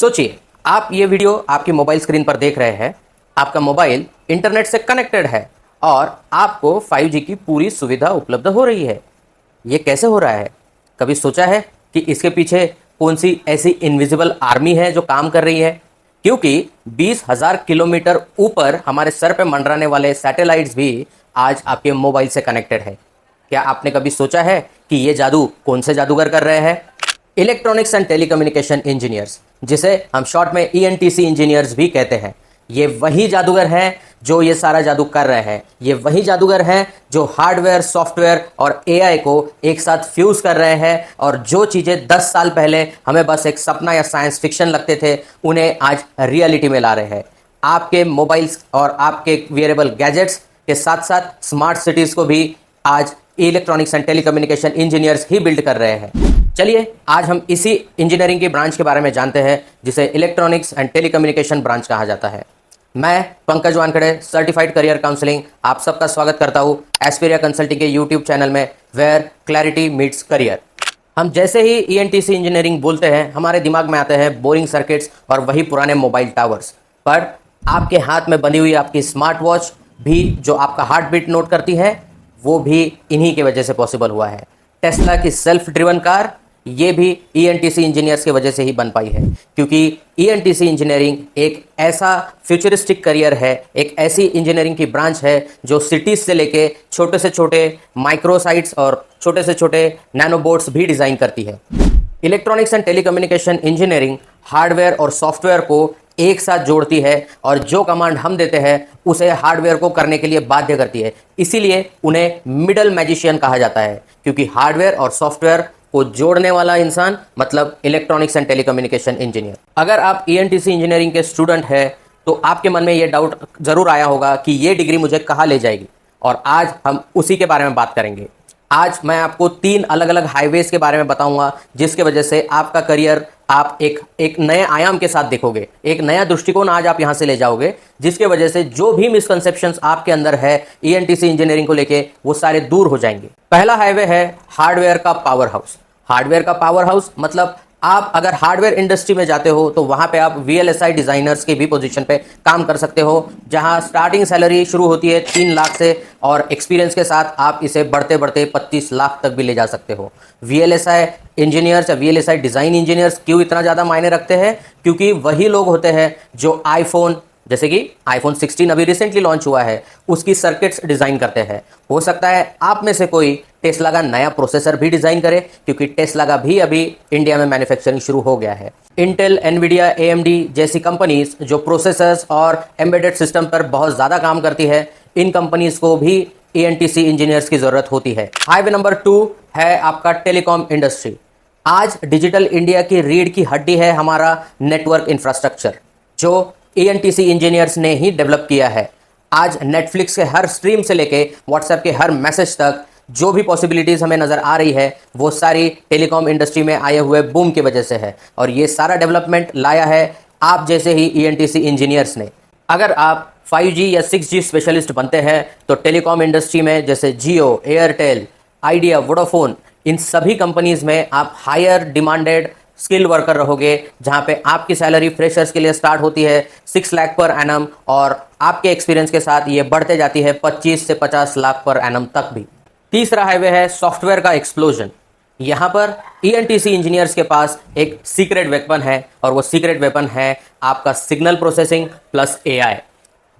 सोचिए, आप ये वीडियो आपकी मोबाइल स्क्रीन पर देख रहे हैं। आपका मोबाइल इंटरनेट से कनेक्टेड है और आपको 5G की पूरी सुविधा उपलब्ध हो रही है। ये कैसे हो रहा है? कभी सोचा है कि इसके पीछे कौन सी ऐसी इनविजिबल आर्मी है जो काम कर रही है? क्योंकि 20,000 किलोमीटर ऊपर हमारे सर पे मंडराने वाले सैटेलाइट्स भी आज आपके मोबाइल से कनेक्टेड है। क्या आपने कभी सोचा है कि ये जादू कौन से जादूगर कर रहे हैं? इलेक्ट्रॉनिक्स एंड टेलीकम्युनिकेशन इंजीनियर्स, जिसे हम शॉर्ट में ENTC इंजीनियर्स भी कहते हैं, ये वही जादूगर हैं जो ये सारा जादू कर रहे हैं। ये वही जादूगर हैं जो हार्डवेयर, सॉफ्टवेयर और AI को एक साथ फ्यूज कर रहे हैं और जो चीज़ें 10 साल पहले हमें बस एक सपना या साइंस फिक्शन लगते थे, उन्हें आज रियलिटी में ला रहे हैं। आपके मोबाइल्स और आपके वेयरेबल गैजेट्स के साथ साथ स्मार्ट सिटीज़ को भी आज electronics and telecommunication engineers he build कर रहे हैं। चलिए आज हम इसी इंजीनियरिंग की ब्रांच के बारे में जानते हैं जिसे इलेक्ट्रॉनिक्स एंड टेलीकम्युनिकेशन ब्रांच कहा जाता है। मैं Pankaj Wankhede, certified career counselling, आप सबका स्वागत करता हूँ एस्पिरिया कंसल्टिंग के यूट्यूब चैनल में, वेयर क्लैरिटी मीट्स करियर। हम जैसे ही ENTC इंजीनियरिंग बोलते हैं, हमारे दिमाग में आते हैं बोरिंग सर्किट्स और वही पुराने मोबाइल टावर्स। पर आपके हाथ में बंधी हुई आपकी स्मार्ट वॉच भी जो आपका हार्ट बीट नोट करती है, वो भी इन्हीं की वजह से पॉसिबल हुआ है। टेस्ला की सेल्फ ड्रिवन कार, ये भी ENTC इंजीनियर्स की वजह से ही बन पाई है, क्योंकि ENTC इंजीनियरिंग एक ऐसा फ्यूचरिस्टिक करियर है, एक ऐसी इंजीनियरिंग की ब्रांच है जो सिटीज़ से लेके छोटे से छोटे माइक्रोसाइट्स और छोटे से छोटे नैनोबोट्स भी डिज़ाइन करती है। Electronics and telecommunication engineering hardware और सॉफ्टवेयर को एक साथ जोड़ती है और जो कमांड हम देते हैं उसे हार्डवेयर को करने के लिए बाध्य करती है। इसीलिए उन्हें मिडल मैजिशियन कहा जाता है, क्योंकि हार्डवेयर और सॉफ्टवेयर को जोड़ने वाला इंसान मतलब इलेक्ट्रॉनिक्स एंड टेलीकम्युनिकेशन इंजीनियर। अगर आप ENTC इंजीनियरिंग के स्टूडेंट हैं तो आपके मन में ये डाउट ज़रूर आया होगा कि ये डिग्री मुझे कहाँ ले जाएगी, और आज हम उसी के बारे में बात करेंगे। आज मैं आपको 3 अलग अलग हाईवेज के बारे में बताऊंगा जिसके वजह से आपका करियर आप एक नए आयाम के साथ देखोगे, एक नया दृष्टिकोण आज आप यहां से ले जाओगे, जिसके वजह से जो भी मिसकंसेप्शंस आपके अंदर है ENTC इंजीनियरिंग को लेके, वो सारे दूर हो जाएंगे। पहला हाईवे है हार्डवेयर का पावर हाउस। हार्डवेयर का पावर हाउस मतलब आप अगर हार्डवेयर इंडस्ट्री में जाते हो तो वहां पे आप VLSI डिजाइनर्स की भी पोजीशन पे काम कर सकते हो, जहां स्टार्टिंग सैलरी शुरू होती है 3 लाख से और एक्सपीरियंस के साथ आप इसे बढ़ते बढ़ते 25 लाख तक भी ले जा सकते हो। VLSI इंजीनियर्स या VLSI डिज़ाइन इंजीनियर्स क्यों इतना ज़्यादा मायने रखते हैं? क्योंकि वही लोग होते हैं जो आईफोन, जैसे कि iPhone 16 अभी रिसेंटली लॉन्च हुआ है, उसकी सर्किट्स डिज़ाइन करते हैं। हो सकता है आप में से कोई टेस्ला का नया प्रोसेसर भी डिज़ाइन करे, क्योंकि टेस्ला का भी अभी इंडिया में मैन्युफैक्चरिंग शुरू हो गया है। इंटेल, एनवीडिया, AMD जैसी कंपनीज जो प्रोसेसर्स और एम्बेडेड सिस्टम पर बहुत ज़्यादा काम करती है, इन कंपनीज को भी ENTC इंजीनियर्स की ज़रूरत होती है। हाईवे नंबर 2 है आपका टेलीकॉम इंडस्ट्री। आज डिजिटल इंडिया की रीढ़ की हड्डी है हमारा नेटवर्क इंफ्रास्ट्रक्चर, जो ENTC इंजीनियर्स ने ही डेवलप किया है। आज नेटफ्लिक्स के हर स्ट्रीम से लेके व्हाट्सएप के हर मैसेज तक जो भी पॉसिबिलिटीज़ हमें नज़र आ रही है, वो सारी टेलीकॉम इंडस्ट्री में आए हुए बूम की वजह से है, और ये सारा डेवलपमेंट लाया है आप जैसे ही ENTC इंजीनियर्स ने। अगर आप 5G या 6G स्पेशलिस्ट बनते हैं तो टेलीकॉम इंडस्ट्री में जैसे जियो, एयरटेल, आइडिया, वोडाफोन, इन सभी कंपनीज़ में आप हायर डिमांडेड स्किल वर्कर रहोगे, जहां पे आपकी सैलरी फ्रेशर्स के लिए स्टार्ट होती है 6 लाख पर एनम और आपके एक्सपीरियंस के साथ ये बढ़ते जाती है 25 से 50 लाख पर एनम तक भी। तीसरा हाईवे है सॉफ्टवेयर का एक्सप्लोजन। यहाँ पर ENTC इंजीनियर्स के पास एक सीक्रेट वेपन है, और वो सीक्रेट वेपन है आपका सिग्नल प्रोसेसिंग प्लस AI,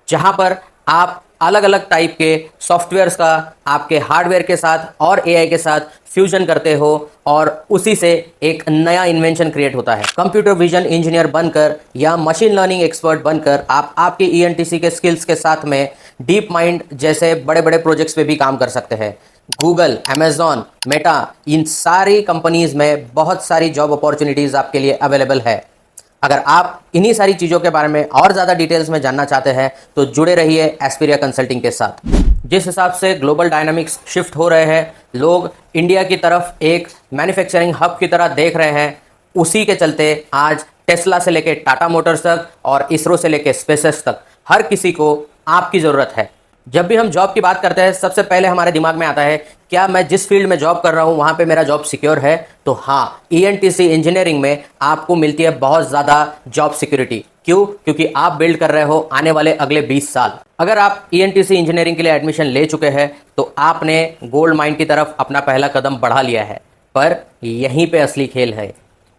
जहाँ पर आप अलग अलग टाइप के सॉफ्टवेयर्स का आपके हार्डवेयर के साथ और AI के साथ फ्यूजन करते हो, और उसी से एक नया इन्वेंशन क्रिएट होता है। कंप्यूटर विजन इंजीनियर बनकर या मशीन लर्निंग एक्सपर्ट बनकर आप आपके ENTC के स्किल्स के साथ में डीप माइंड जैसे बड़े बड़े प्रोजेक्ट्स पे भी काम कर सकते हैं। गूगल, अमेजॉन, मेटा, इन सारी कंपनीज में बहुत सारी जॉब अपॉर्चुनिटीज़ आपके लिए अवेलेबल है। अगर आप इन्हीं सारी चीज़ों के बारे में और ज़्यादा डिटेल्स में जानना चाहते हैं तो जुड़े रहिए एस्पिरिया कंसल्टिंग के साथ। जिस हिसाब से ग्लोबल डायनामिक्स शिफ्ट हो रहे हैं, लोग इंडिया की तरफ एक मैन्युफैक्चरिंग हब की तरह देख रहे हैं, उसी के चलते आज टेस्ला से लेके टाटा मोटर्स तक और इसरो से लेके स्पेसएक्स तक हर किसी को आपकी ज़रूरत है। जब भी हम जॉब की बात करते हैं सबसे पहले हमारे दिमाग में आता है क्या मैं जिस फील्ड में जॉब कर रहा हूं वहां पे मेरा जॉब सिक्योर है। तो हाँ, ईएनटीसी इंजीनियरिंग में आपको मिलती है बहुत ज़्यादा जॉब सिक्योरिटी। क्यों? क्योंकि आप बिल्ड कर रहे हो आने वाले अगले 20 साल। अगर आप ईएनटीसी इंजीनियरिंग के लिए एडमिशन ले चुके हैं तो आपने गोल्ड माइन की तरफ अपना पहला कदम बढ़ा लिया है। पर यहीं पे असली खेल है,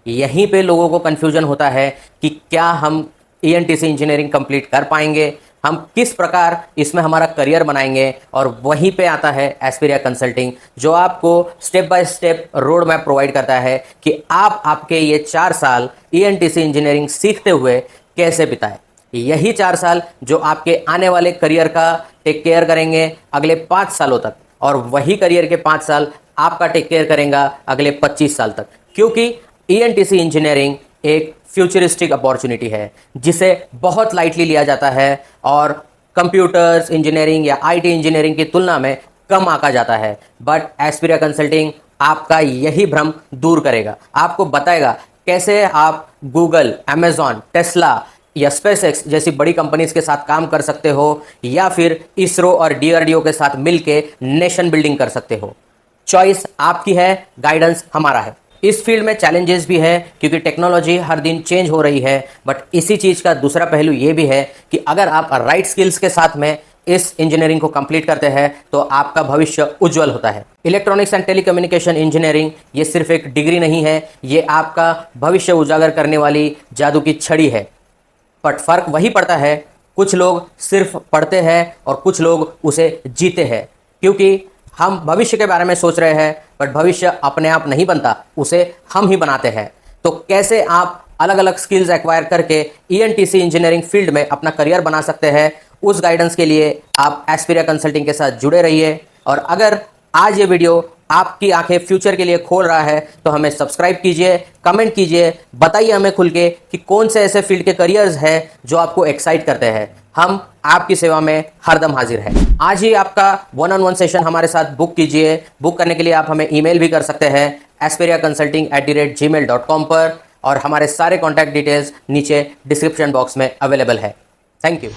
यहीं पे लोगों को कन्फ्यूजन होता है कि क्या हम ईएनटीसी इंजीनियरिंग कंप्लीट कर पाएंगे, हम किस प्रकार इसमें हमारा करियर बनाएंगे। और वहीं पे आता है एस्पिरिया कंसल्टिंग, जो आपको step by step road map provide करता है कि आप आपके ये 4 साल ईएनटीसी इंजीनियरिंग सीखते हुए कैसे बिताएं। यही 4 साल जो आपके आने वाले करियर का टेक केयर करेंगे अगले 5 सालों तक, और वही करियर के 5 साल आपका टेक केयर करेगा अगले 25 साल तक। क्योंकि ईएनटीसी इंजीनियरिंग एक फ्यूचरिस्टिक अपॉर्चुनिटी है जिसे बहुत लाइटली लिया जाता है और कंप्यूटर्स इंजीनियरिंग या आईटी इंजीनियरिंग की तुलना में कम आंका जाता है। बट एस्पिरिया कंसल्टिंग आपका यही भ्रम दूर करेगा, आपको बताएगा कैसे आप गूगल, अमेजॉन, टेस्ला या स्पेसएक्स जैसी बड़ी कंपनीज के साथ काम कर सकते हो, या फिर इसरो और डीआरडीओ के साथ मिलके नेशन बिल्डिंग कर सकते हो। चॉइस आपकी है, गाइडेंस हमारा है। इस फील्ड में चैलेंजेस भी है क्योंकि टेक्नोलॉजी हर दिन चेंज हो रही है। बट इसी चीज़ का दूसरा पहलू ये भी है कि अगर आप राइट स्किल्स के साथ में इस इंजीनियरिंग को कंप्लीट करते हैं तो आपका भविष्य उज्जवल होता है। इलेक्ट्रॉनिक्स एंड टेलीकम्युनिकेशन इंजीनियरिंग ये सिर्फ एक डिग्री नहीं है, ये आपका भविष्य उजागर करने वाली जादू की छड़ी है। बट फर्क वही पड़ता है, कुछ लोग सिर्फ पढ़ते हैं और कुछ लोग उसे जीते हैं। क्योंकि हम भविष्य के बारे में सोच रहे हैं बट भविष्य अपने आप नहीं बनता, उसे हम ही बनाते हैं। तो कैसे आप अलग अलग स्किल्स एक्वायर करके ईएनटीसी इंजीनियरिंग फील्ड में अपना करियर बना सकते हैं, उस गाइडेंस के लिए आप एस्पिरिया कंसल्टिंग के साथ जुड़े रहिए। और अगर आज ये वीडियो आपकी आंखें फ्यूचर के लिए खोल रहा है तो हमें सब्सक्राइब कीजिए, कमेंट कीजिए, बताइए हमें खुल के कि कौन से ऐसे फील्ड के करियर्स हैं जो आपको एक्साइट करते हैं। हम आपकी सेवा में हरदम हाजिर हैं। आज ही आपका 1-on-1 सेशन हमारे साथ बुक कीजिए। बुक करने के लिए आप हमें ईमेल भी कर सकते हैं aspiriaconsulting@gmail.com पर, और हमारे सारे कॉन्टैक्ट डिटेल्स नीचे डिस्क्रिप्शन बॉक्स में अवेलेबल है। Thank you.